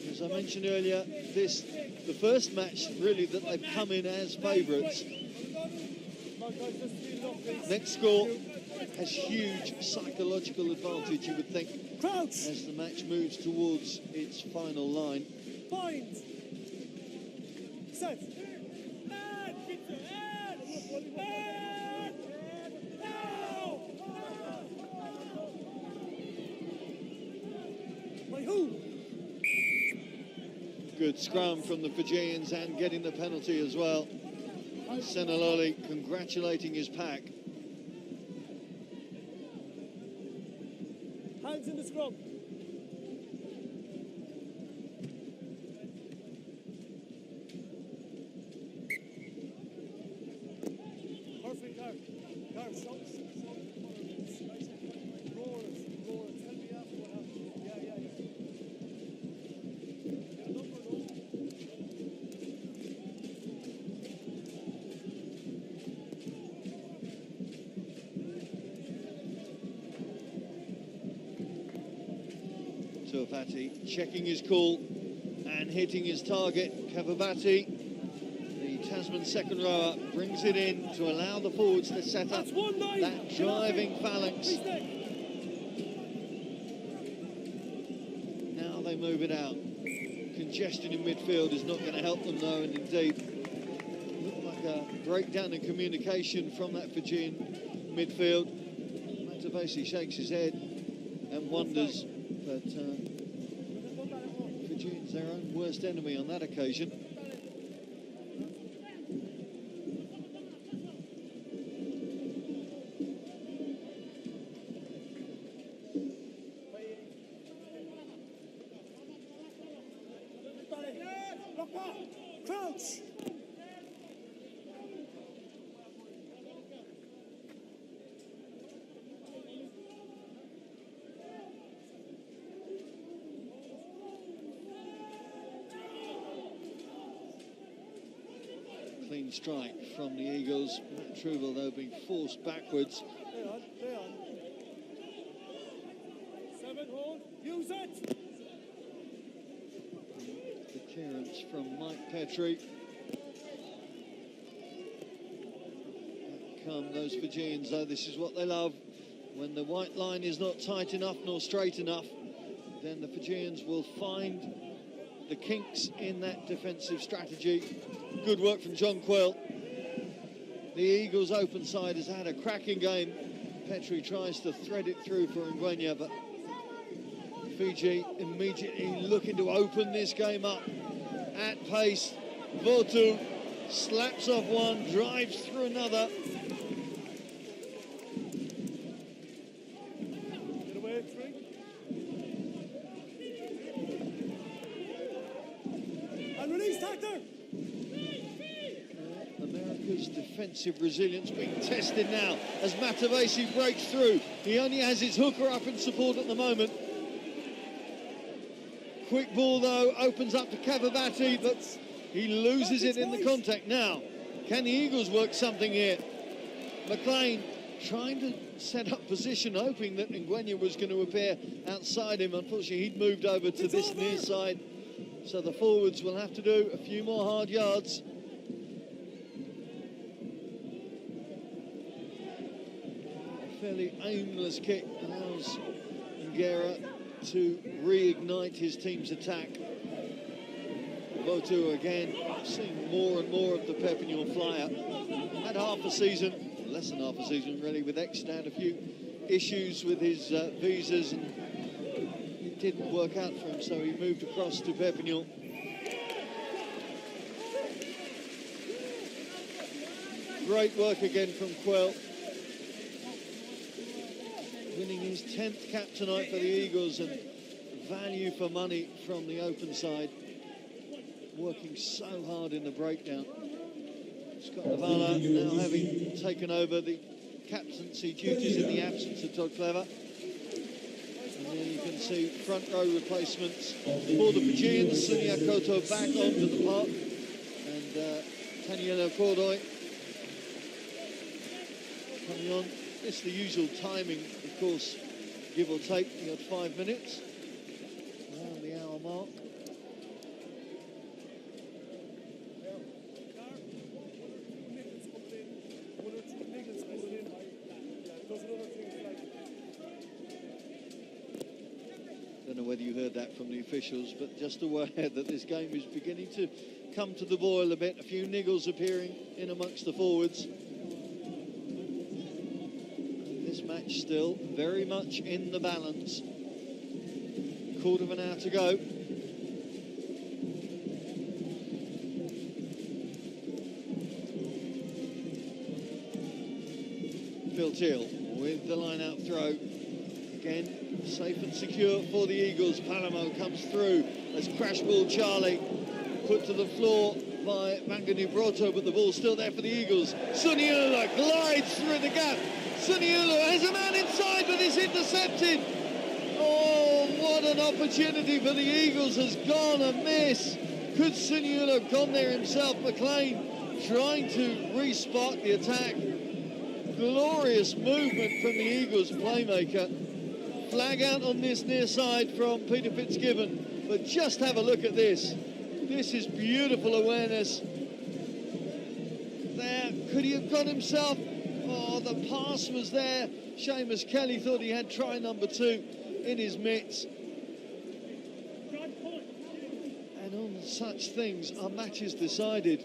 As I mentioned earlier, the first match really that they've come in as favourites. Next score has huge psychological advantage, you would think, as the match moves towards its final line. Set. Good scrum from the Fijians and getting the penalty as well. Seniloli congratulating his pack. Hands in the scrum. Perfect, Gar. Roar it. Tell me after what happened. Yeah. Cavubati checking his call and hitting his target. Cavubati, the Tasman second rower, brings it in to allow the forwards to set up that driving phalanx. Now they move it out. Congestion in midfield is not going to help them though, and indeed looked like a breakdown in communication from that Fijian midfield. Matavesi shakes his head and wonders, but Fijian's their own worst enemy on that occasion. Crouch! clean strike from the Eagles. Matt Trouble, though, being forced backwards. Stay on. 7, hold, use it! The clearance from Mike Petrie. Back come those Fijians, though. This is what they love. When the white line is not tight enough nor straight enough, then the Fijians will find the kinks in that defensive strategy. Good work from John Quayle. The Eagles' open side has had a cracking game. Petrie tries to thread it through for Ngwenya, but Fiji immediately looking to open this game up at pace. Votu slaps off one, drives through another. Get away, 3. And release, Tactor! America's defensive resilience being tested now as Matavesi breaks through. He only has his hooker up in support at the moment. Quick ball, though, opens up to Cavubati, but he loses it in the contact. Now, can the Eagles work something here? McLean trying to set up position, hoping that Ngwenya was going to appear outside him. Unfortunately, he'd moved over to this near side, so the forwards will have to do a few more hard yards. A fairly aimless kick allows Qera to reignite his team's attack. Votu again seeing more and more of the Perpignan Flyer. Had half a season, less than half a season really, with Stade. Had a few issues with his visas and it didn't work out for him, so he moved across to Perpignan. Great work again from Quayle. Winning his 10th cap tonight for the Eagles, and value for money from the open side. Working so hard in the breakdown. Scott Navala now having taken over the captaincy duties in the absence of Todd Clever. And then you can see front row replacements for the Fijians. Sunia Koto back onto the park, and Taniela Cordoy coming on. It's the usual timing, of course, give or take. You had 5 minutes around the hour mark. Don't know whether you heard that from the officials, but just aware that this game is beginning to come to the boil a bit. A few niggles appearing in amongst the forwards. Match still very much in the balance. Quarter of an hour to go. Phil Teal with the line out throw. Again, safe and secure for the Eagles. Palamo comes through as crash ball Charlie put to the floor by Manganu Broto, but the ball's still there for the Eagles. Suniula glides through the gap. Suniula has a man inside, but is intercepted. Oh, what an opportunity for the Eagles has gone amiss. Could Suniula have gone there himself? McLean trying to re-spot the attack. Glorious movement from the Eagles playmaker. Flag out on this near side from Peter Fitzgibbon, but just have a look at this. This is beautiful awareness. There, could he have got himself? Oh, the pass was there. Seamus Kelly thought he had try number 2 in his mitts. And on such things, our match is decided.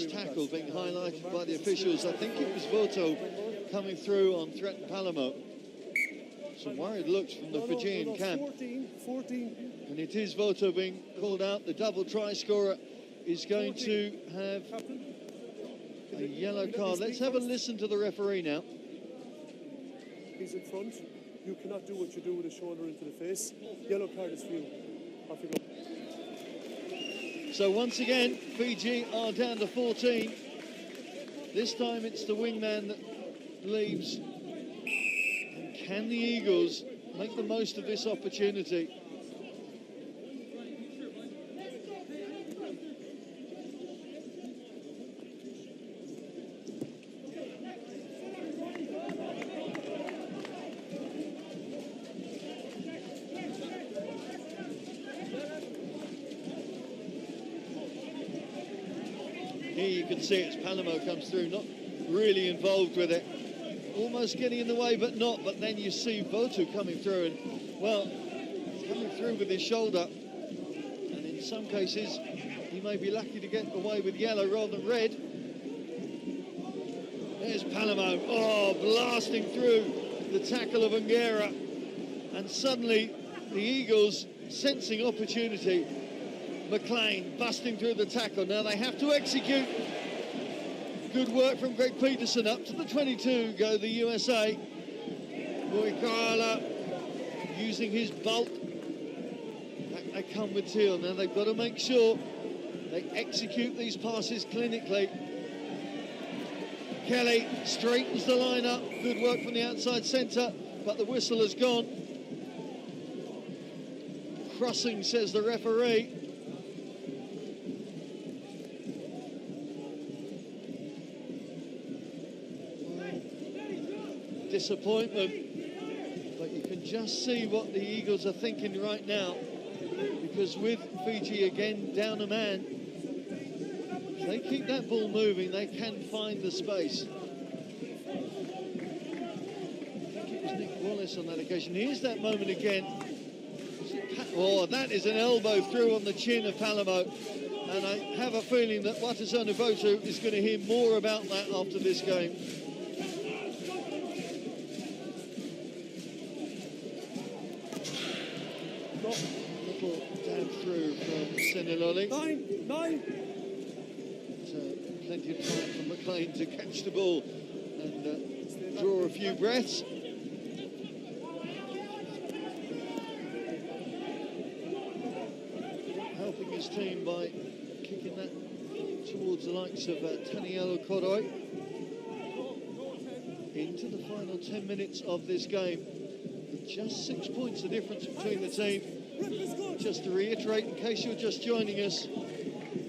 Tackle being highlighted by the officials. I think it was Votu coming through on threatened Palamo. Some worried looks from the Fijian camp. 14. And it is Votu being called out. The double try scorer is going to have a yellow card. Let's have a listen to the referee now. He's in front. You cannot do what you do with a shoulder into the face. Yellow card is for you. Off you go. So once again, Fiji are down to 14. This time it's the wingman that leaves. And can the Eagles make the most of this opportunity? Here you can see it's Palamo comes through, not really involved with it. Almost getting in the way, but not. But then you see Votu coming through, and, well, coming through with his shoulder. And in some cases, he may be lucky to get away with yellow rather than red. There's Palamo, oh, blasting through the tackle of Qera. And suddenly, the Eagles, sensing opportunity, McLean busting through the tackle. Now they have to execute. Good work from Greg Peterson. Up to the 22 go the USA. Moikala using his bulk. Back they come with Teal. Now they've got to make sure they execute these passes clinically. Kelly straightens the line up. Good work from the outside centre, but the whistle has gone. Crossing, says the referee. Disappointment, but you can just see what the Eagles are thinking right now, because with Fiji again down a man, if they keep that ball moving, they can find the space. I think it was Nick Wallace on that occasion. Here's that moment again. Oh, that is an elbow through on the chin of Palamo, and I have a feeling that Watisoni Votu is going to hear more about that after this game. Little dab through from Seniloli. Nine. Plenty of time for McLean to catch the ball and draw a few breaths. Helping his team by kicking that towards the likes of Tanielo Koroi. Into the final 10 minutes of this game. Just 6 points the difference between the team. Just to reiterate, in case you're just joining us,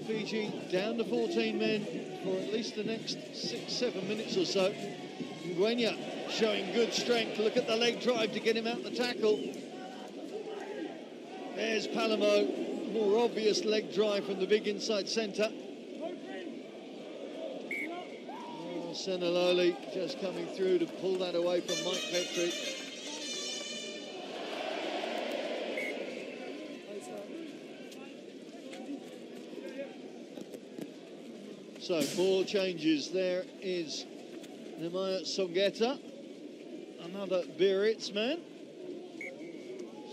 Fiji down to 14 men for at least the next 6-7 minutes or so. Ngwenya showing good strength. Look at the leg drive to get him out the tackle. There's Palamo, more obvious leg drive from the big inside centre. Oh, Seniloli just coming through to pull that away from Mike Petrie. So, ball changes. There is Nemani Songeta, another Biarritz man.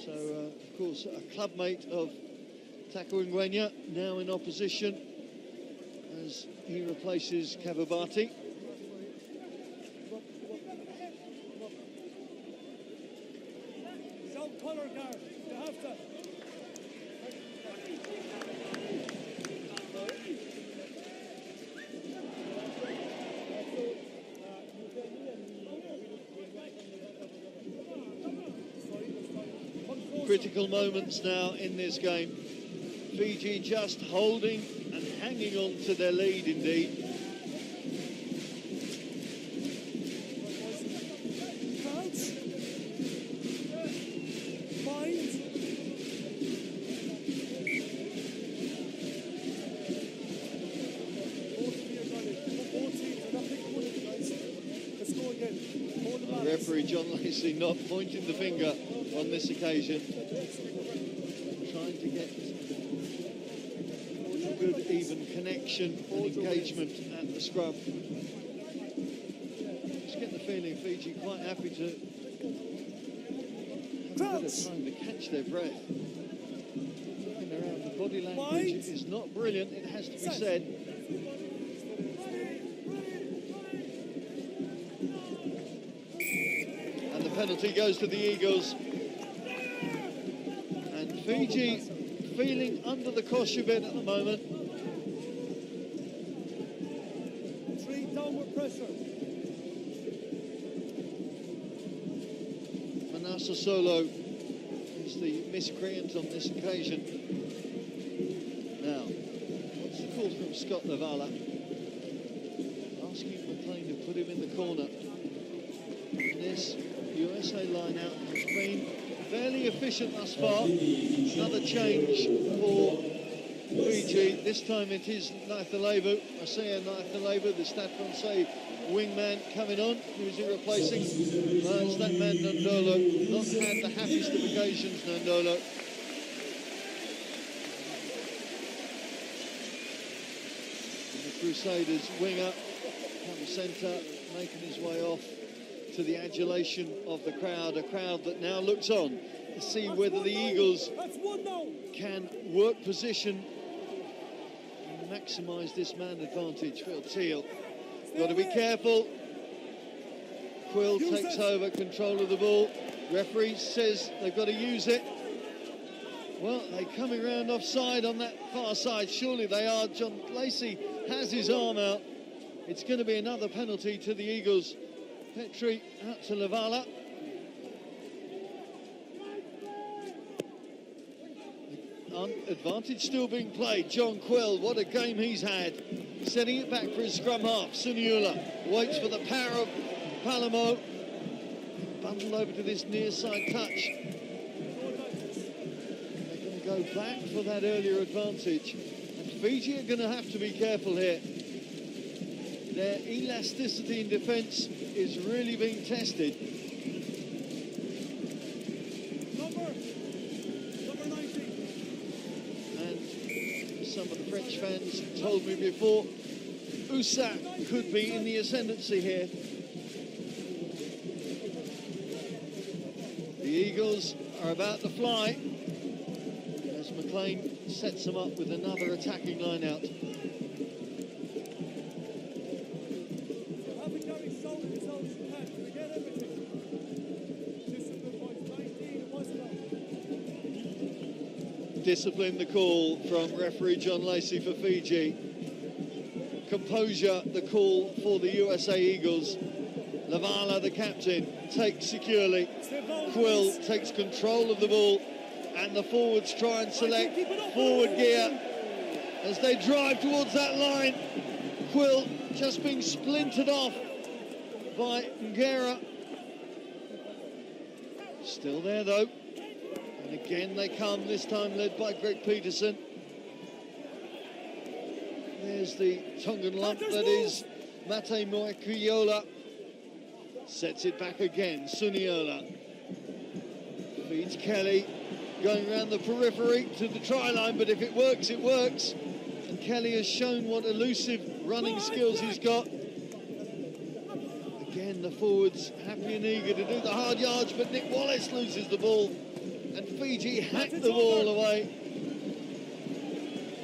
So, of course, a clubmate of Taku Ngwenya, now in opposition as he replaces Cavubati. He's out color guard. You have to. Critical moments now in this game. Fiji just holding and hanging on to their lead indeed. Referee John Lacey not pointing the finger on this occasion, trying to get a good even connection and engagement at the scrum. Just get the feeling Fiji quite happy to have a bit of time to catch their breath. Looking around, the body language is not brilliant, it has to be said. Penalty goes to the Eagles, and Fiji feeling under the cosh a bit at the moment. 3 downward pressure. Manasa Solo is the miscreant on this occasion. Now, what's the call from Scott Lavala? Asking McLean to put him in the corner. And this USA line-out has been fairly efficient thus far. Another change for Fiji. This time it is Nathalevu, Asea Nathalevu, the Stade Francais wingman coming on. Who's he replacing? It's that man Nadolo. Not had the happiest of occasions, Nadolo. And the Crusaders winger from centre, making his way off to the adulation of the crowd, a crowd that now looks on to see whether the Eagles can work position and maximise this man advantage. Phil Teal, got to be careful. Quill takes over control of the ball. Referee says they've got to use it. Well, they're coming around offside on that far side. Surely they are. John Lacey has his arm out. It's going to be another penalty to the Eagles. Petri out to Lavala. Advantage still being played. John Quill, what a game he's had. Setting it back for his scrum half. Suniula waits for the power of Palamo. Bundled over to this near side touch. They're going to go back for that earlier advantage. And Fiji are going to have to be careful here. Their elasticity in defence is really being tested. Number 19. And some of the French fans told me before, Usa could be in the ascendancy here. The Eagles are about to fly as McLean sets them up with another attacking line-out. Discipline the call from referee John Lacey for Fiji. Composure the call for the USA Eagles. Lavala, the captain, takes securely. Quill takes control of the ball, and the forwards try and select forward gear as they drive towards that line. Quill just being splintered off by Qera. Still there though. And again they come, this time led by Greg Peterson. There's the Tongan lump that is Mate Moekiola. Sets it back again, Suniola. Feeds Kelly, going around the periphery to the try line, but if it works, it works. And Kelly has shown what elusive running skills he's got. Again, the forwards happy and eager to do the hard yards, but Nick Wallace loses the ball. And Fiji hack the ball away.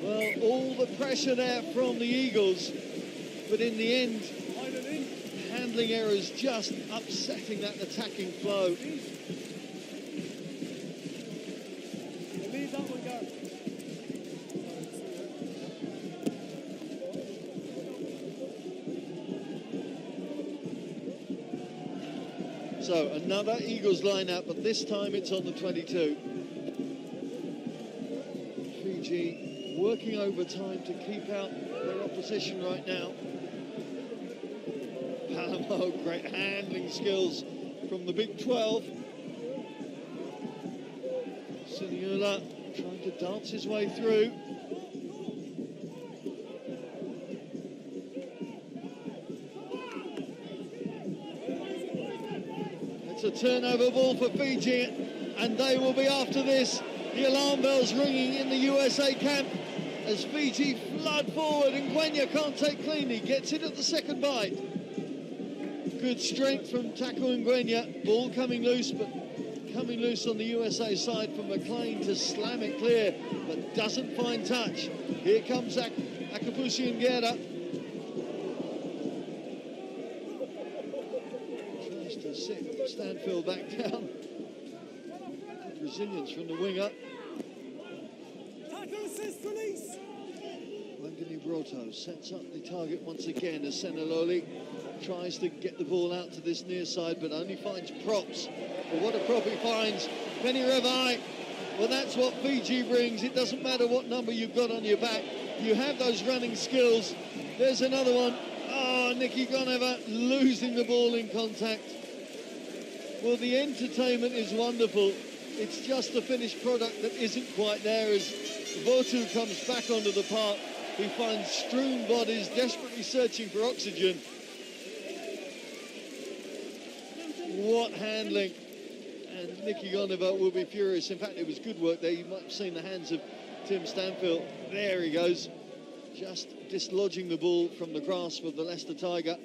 Well, all the pressure there from the Eagles, but in the end, handling errors just upsetting that attacking flow. So another Eagles line-up, but this time it's on the 22. Fiji working overtime to keep out their opposition right now. Palamo, great handling skills from the Big 12. Suniula trying to dance his way through. It's a turnover ball for Fiji, and they will be after this. The alarm bells ringing in the USA camp as Fiji flood forward, and Gwenya can't take cleanly, gets it at the second bite. Good strength from Taku and Gwenya, ball coming loose, but coming loose on the USA side for McLean to slam it clear, but doesn't find touch. Here comes Akapusi and Qera. Tries to sit Stanfield back down. Good resilience from the winger. Votu sets up the target once again as Seniloli tries to get the ball out to this near side, but only finds props. But what a prop he finds. Penny Revai. Well, that's what Fiji brings. It doesn't matter what number you've got on your back. You have those running skills. There's another one. Oh, Goneva losing the ball in contact. Well, the entertainment is wonderful. It's just the finished product that isn't quite there as Votu comes back onto the park. He finds strewn bodies desperately searching for oxygen. What handling. And Goneva will be furious. In fact, it was good work there. You might have seen the hands of Tim Stanfield. There he goes. Just dislodging the ball from the grasp of the Leicester Tiger.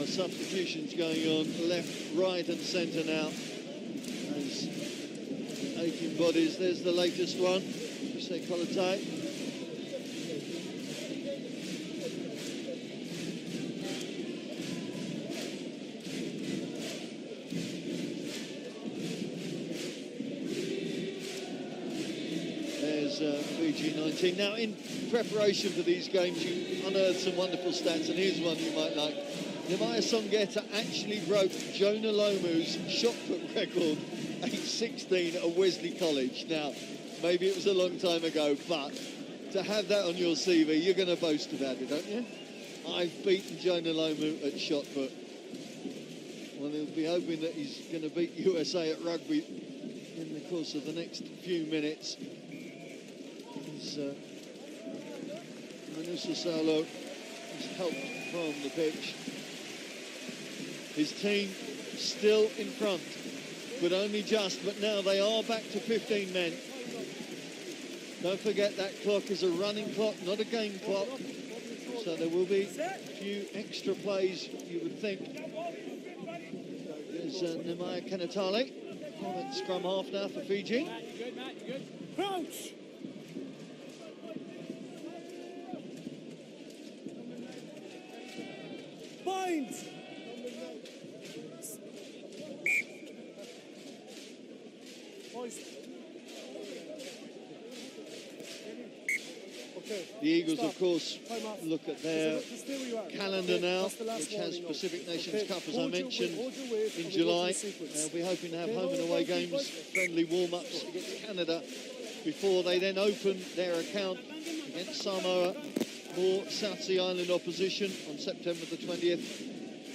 Substitutions going on left, right and centre now. As 18 bodies, there's the latest one. Say Kolotai. There's Fiji 19. Now, in preparation for these games, you unearthed some wonderful stats, and here's one you might like. Nemani actually broke Jonah Lomu's shot put record, age 16 at Wesley College. Now, maybe it was a long time ago, but to have that on your CV, you're going to boast about it, don't you? I've beaten Jonah Lomu at shot put. Well, he'll be hoping that he's going to beat USA at rugby in the course of the next few minutes. He's Manusa Saulo is helped from the pitch. His team still in front, but only just. But now they are back to 15 men. Don't forget that clock is a running clock, not a game clock. So there will be a few extra plays, you would think. There's Nemani Kanatale on at scrum half now for Fiji. Crouch! Bind! The Eagles, of course, look at their calendar now, which has Pacific Nations Cup, as I mentioned, in July. They'll be hoping to have home and away games, friendly warm-ups against Canada, before they then open their account against Samoa, more South Sea Island opposition on September the 20th,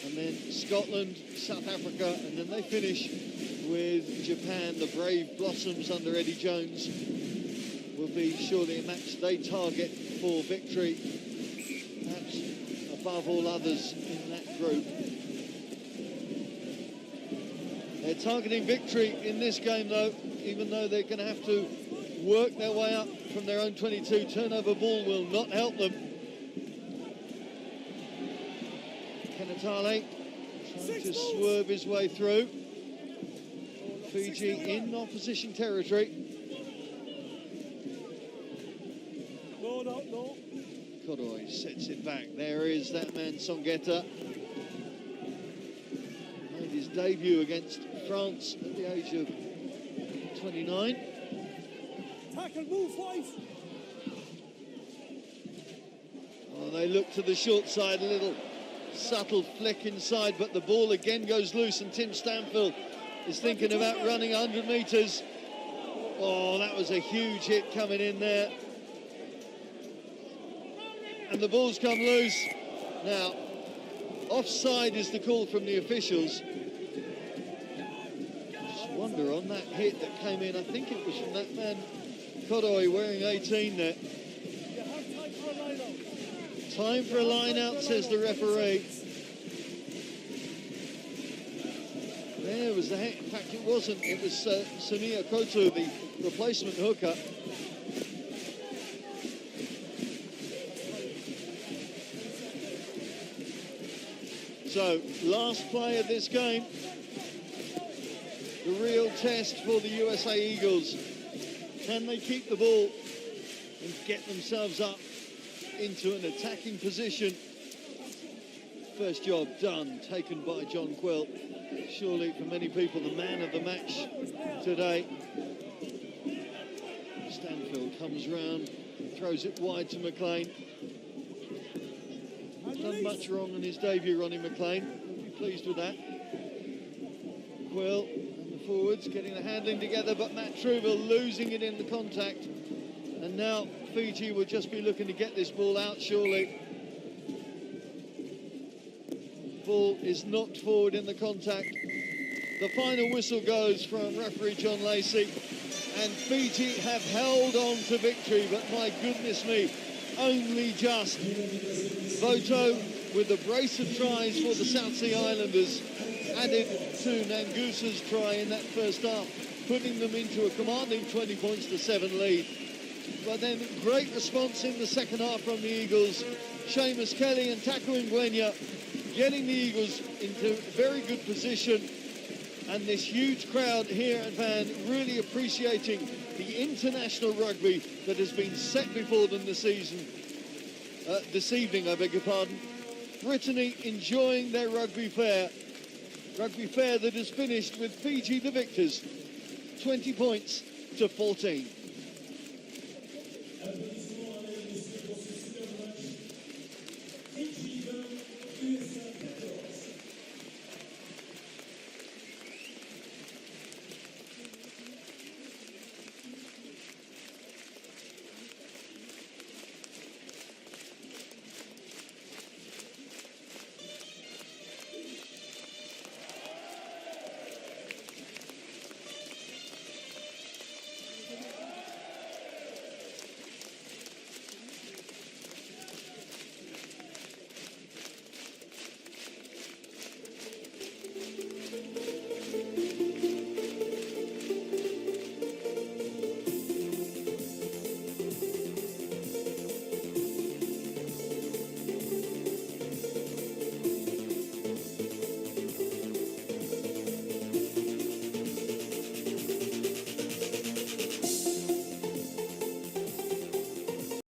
and then Scotland, South Africa, and then they finish with Japan. The Brave Blossoms under Eddie Jones will be surely a match they target for victory, perhaps above all others in that group. They're targeting victory in this game, though, even though they're going to have to work their way up from their own 22. Turnover ball will not help them. Kanatale trying to swerve his way through. Fiji in opposition territory. No. Kodoi sets it back. There is that man, Songeta. Made his debut against France at the age of 29. Tackle, move, wife. Oh, they look to the short side, a little subtle flick inside, but the ball again goes loose, and Tim Stanfield is thinking about running 100 metres. Oh, that was a huge hit coming in there. And the ball's come loose. Now, offside is the call from the officials. Just wonder on that hit that came in, I think it was from that man, Kodoi, wearing 18 there. Time for a line out, says the referee. There was the hit. In fact, it wasn't. It was Sunia Kotu, the replacement hooker. So, last play of this game. The real test for the USA Eagles. Can they keep the ball and get themselves up into an attacking position? First job done, taken by John Quill. Surely, for many people, the man of the match today. Stanfield comes round, throws it wide to McLean. Done much wrong in his debut, Ronnie McLean. We'll be pleased with that. Quill and the forwards getting the handling together, but Matt Truville losing it in the contact. And now Fiji will just be looking to get this ball out, surely. Ball is knocked forward in the contact. The final whistle goes from referee John Lacey, and Fiji have held on to victory, but my goodness me, only just. Votu with a brace of tries for the South Sea Islanders added to Nagusa's try in that first half, putting them into a commanding 20 points to 7 lead. But then great response in the second half from the Eagles. Seamus Kelly and Taku Ngwenya getting the Eagles into very good position, and this huge crowd here at Van really appreciating the international rugby that has been set before them this evening, I beg your pardon. Brittany enjoying their rugby fair that has finished with Fiji the victors, 20 points to 14.